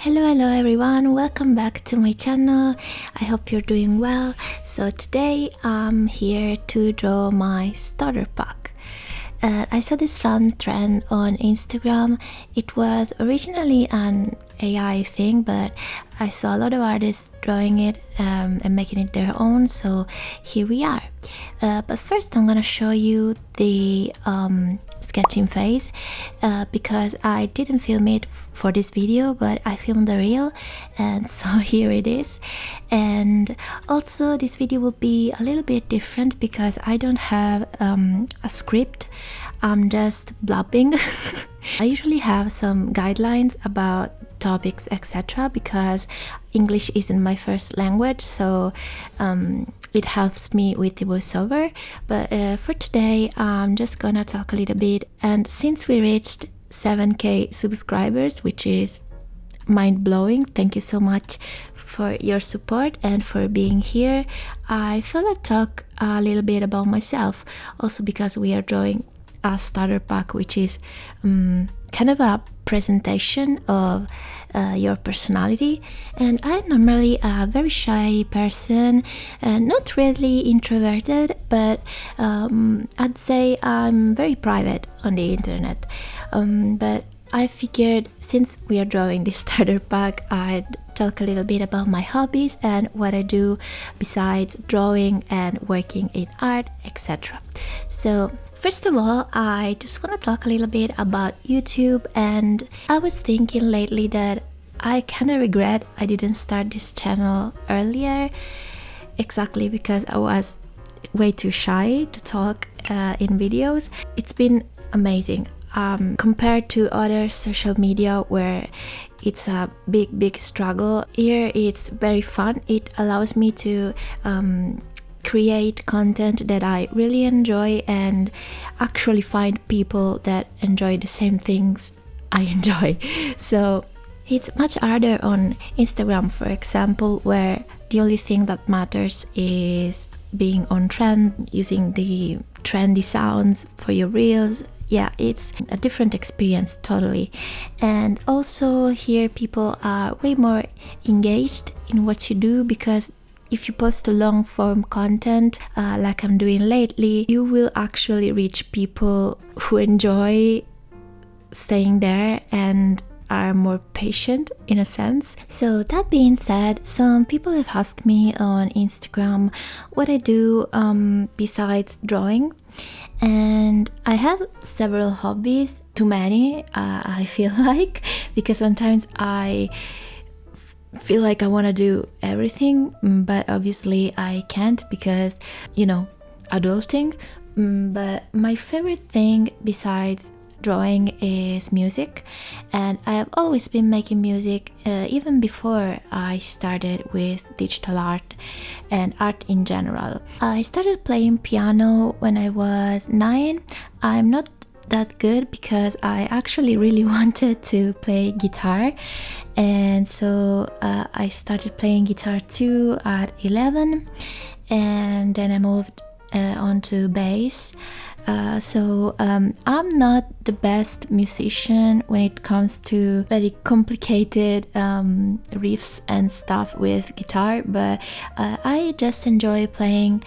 Hello everyone, welcome back to my channel. I hope you're doing well. So today I'm here to draw my starter pack. I saw this fun trend on Instagram. It was originally an AI thing, but I saw a lot of artists drawing it and making it their own, so here we are. But first I'm gonna show you the sketching phase because I didn't film it for this video, but I filmed the reel, and so here it is. And also this video will be a little bit different because I don't have a script. I'm just blabbing. I usually have some guidelines about topics, etc., because English isn't my first language, so it helps me with the voiceover. But for today I'm just gonna talk a little bit. And since we reached 7k subscribers, which is mind-blowing, thank you so much for your support and for being here, I thought I'd talk a little bit about myself, also because we are drawing a starter pack, which is kind of a presentation of your personality. And I'm normally a very shy person, not really introverted, but I'd say I'm very private on the internet. But I figured since we are drawing this starter pack, I'd talk a little bit about my hobbies and what I do besides drawing and working in art, etc. So first of all, I just want to talk a little bit about YouTube. And I was thinking lately that I kind of regret I didn't start this channel earlier, exactly because I was way too shy to talk in videos. It's been amazing compared to other social media where it's a big struggle. Here it's very fun. It allows me to create content that I really enjoy and actually find people that enjoy the same things I enjoy. So it's much harder on Instagram, for example, where the only thing that matters is being on trend, using the trendy sounds for your reels. Yeah, it's a different experience totally. And also here people are way more engaged in what you do, because if you post a long form content like I'm doing lately, you will actually reach people who enjoy staying there and are more patient in a sense. So that being said, some people have asked me on Instagram what I do besides drawing. And I have several hobbies, too many I feel like, because sometimes I feel like I want to do everything, but obviously I can't because, you know, adulting. But my favorite thing besides drawing is music, and I have always been making music even before I started with digital art and art in general. I started playing piano when I was 9. I'm not that good because I actually really wanted to play guitar, and so I started playing guitar too at 11, and then I moved on to bass. So I'm not the best musician when it comes to very complicated riffs and stuff with guitar, but I just enjoy playing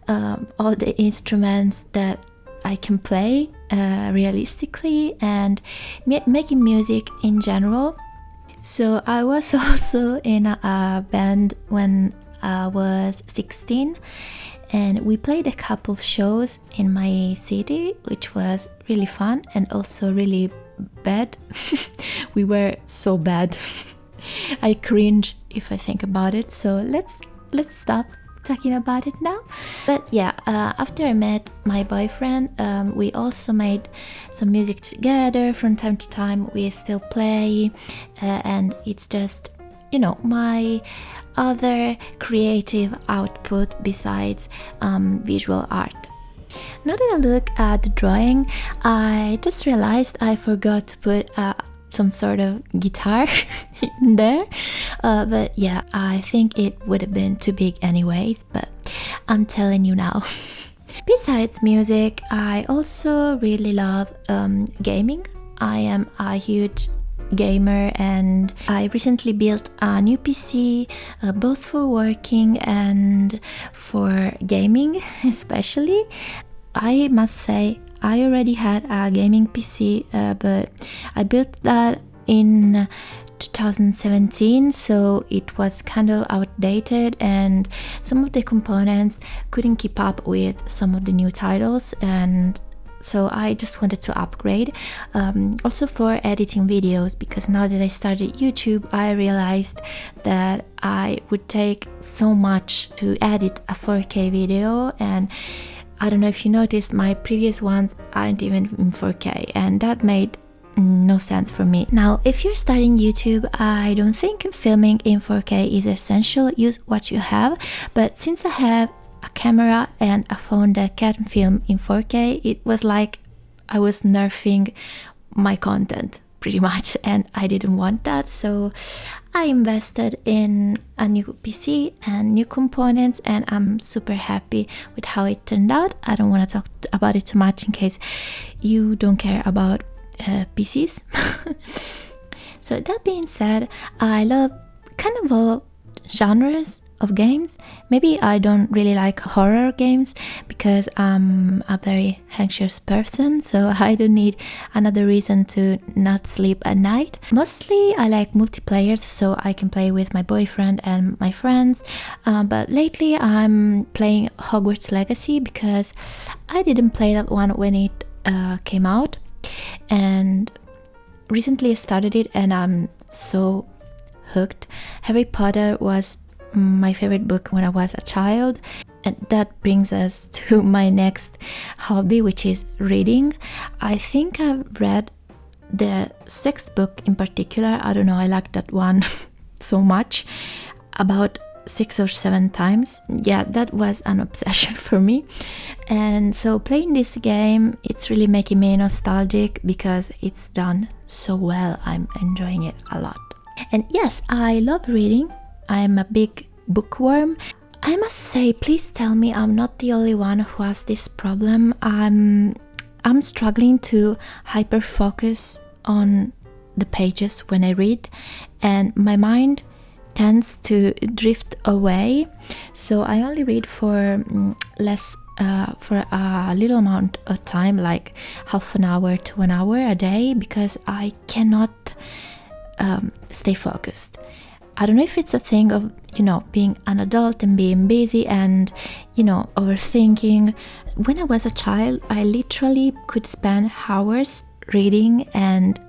all the instruments that I can play realistically, and making music in general. So I was also in a band when I was 16, and we played a couple shows in my city, which was really fun and also really bad. We were so bad. I cringe if I think about it, so let's stop talking about it now. But yeah, after I met my boyfriend, we also made some music together from time to time. We still play, and it's just, you know, my other creative output besides visual art. Now that I look at the drawing, I just realized I forgot to put some sort of guitar in there, but yeah, I think it would have been too big anyways, but I'm telling you now. Besides music, I also really love gaming. I am a huge gamer, and I recently built a new PC, both for working and for gaming especially. I must say I already had a gaming PC, but I built that in 2017, so it was kind of outdated and some of the components couldn't keep up with some of the new titles, and so I just wanted to upgrade. Also for editing videos, because now that I started YouTube, I realized that I would take so much to edit a 4K video, and I don't know if you noticed, my previous ones aren't even in 4K, and that made no sense for me. Now, if you're starting YouTube, I don't think filming in 4K is essential. Use what you have, but since I have a camera and a phone that can film in 4K, it was like I was nerfing my content pretty much, and I didn't want that, so I invested in a new PC and new components, and I'm super happy with how it turned out. I don't want to talk about it too much in case you don't care about PCs. So that being said, I love kind of all genres of games. Maybe I don't really like horror games because I'm a very anxious person, so I don't need another reason to not sleep at night. Mostly I like multiplayer, so I can play with my boyfriend and my friends, but lately I'm playing Hogwarts Legacy because I didn't play that one when it came out, and recently I started it and I'm so hooked. Harry Potter was my favorite book when I was a child, and that brings us to my next hobby, which is reading. I think I've read the 6th book in particular. I don't know, I like that one so much, about 6 or 7 times. Yeah, that was an obsession for me, and so playing this game, it's really making me nostalgic because it's done so well. I'm enjoying it a lot. And yes, I love reading. I'm a big bookworm. I must say, please tell me I'm not the only one who has this problem. I'm struggling to hyper focus on the pages when I read, and my mind tends to drift away, so I only read for for a little amount of time, like half an hour to an hour a day, because I cannot stay focused. I don't know if it's a thing of, being an adult and being busy and, overthinking. When I was a child, I literally could spend hours reading and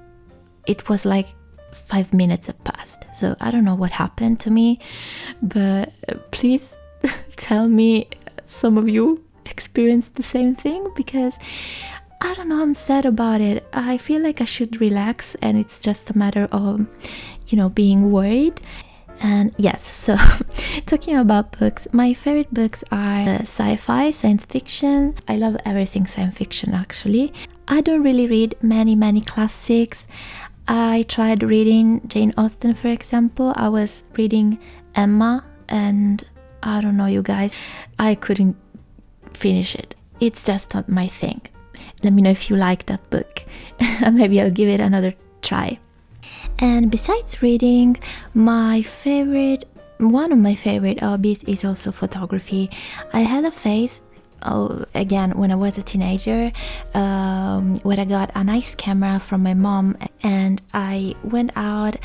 it was like 5 minutes have passed. So I don't know what happened to me, but please tell me some of you experienced the same thing, because I don't know, I'm sad about it. I feel like I should relax and it's just a matter of, being worried. And yes, so talking about books, my favorite books are sci-fi, science fiction. I love everything science fiction actually. I don't really read many classics. I tried reading Jane Austen, for example. I was reading Emma, and I don't know, you guys, I couldn't finish it. It's just not my thing. Let me know if you like that book. Maybe I'll give it another try. And besides reading, one of my favorite hobbies is also photography. I had a phase, again, when I was a teenager, where I got a nice camera from my mom and I went out,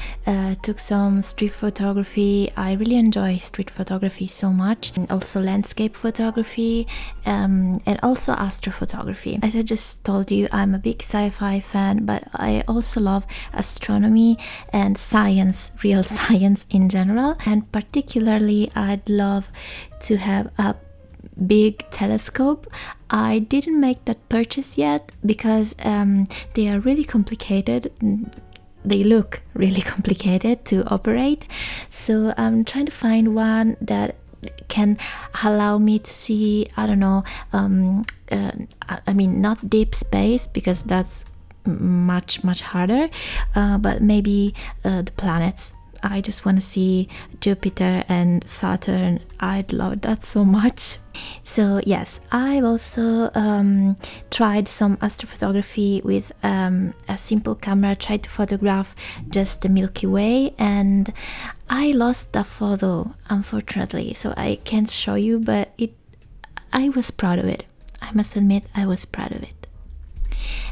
took some street photography. I really enjoy street photography so much, and also landscape photography, and also astrophotography. As I just told you, I'm a big sci-fi fan, but I also love astronomy and science, real science in general, and particularly I'd love to have a big telescope. I didn't make that purchase yet because they are really complicated. They look really complicated to operate, so I'm trying to find one that can allow me to see, I don't know, I mean, not deep space because that's much harder, but maybe the planets. I just want to see Jupiter and Saturn. I'd love that so much. So yes, I've also tried some astrophotography with a simple camera, tried to photograph just the Milky Way, and I lost the photo, unfortunately, so I can't show you, but I was proud of it. I must admit, I was proud of it.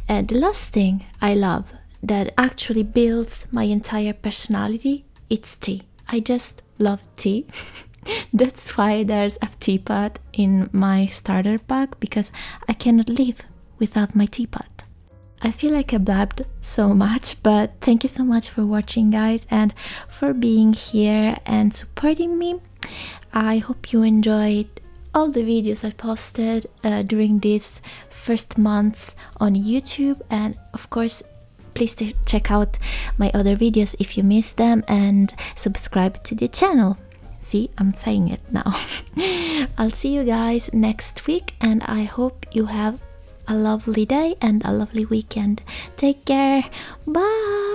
And the last thing I love that actually builds my entire personality, it's tea. I just love tea. That's why there's a teapot in my starter pack, because I cannot live without my teapot. I feel like I blabbed so much, but thank you so much for watching, guys, and for being here and supporting me. I hope you enjoyed all the videos I posted during this first month on YouTube, and of course please check out my other videos if you missed them, and subscribe to the channel. See, I'm saying it now. I'll see you guys next week, and I hope you have a lovely day and a lovely weekend. Take care. Bye.